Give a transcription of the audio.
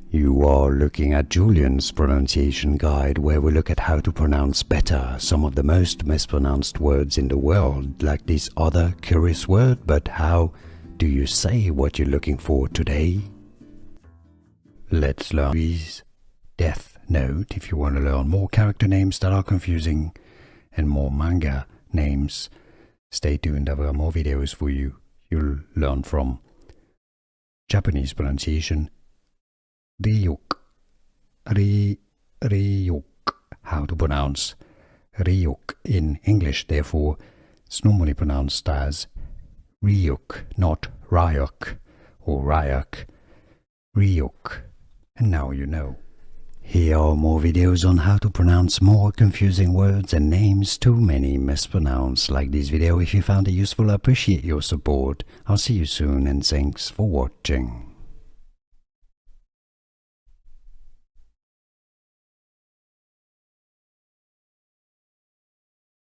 You are looking at Julian's pronunciation guide, where we look at how to pronounce better some of the most mispronounced words in the world, like this other curious word. But how do you say what you're looking for today? Let's learn with Death Note. If you want to learn more character names that are confusing and more manga names, stay tuned. There are more videos for you. You'll learn from Japanese pronunciation, Ryuk, Ryuk, how to pronounce Ryuk in English. Therefore, it's normally pronounced as Ryuk, not Ryuk or Ryuk, Ryuk. And now you know. Here are more videos on how to pronounce more confusing words and names too many mispronounced. Like this video if you found it useful. I appreciate your support. I'll see you soon and thanks for watching.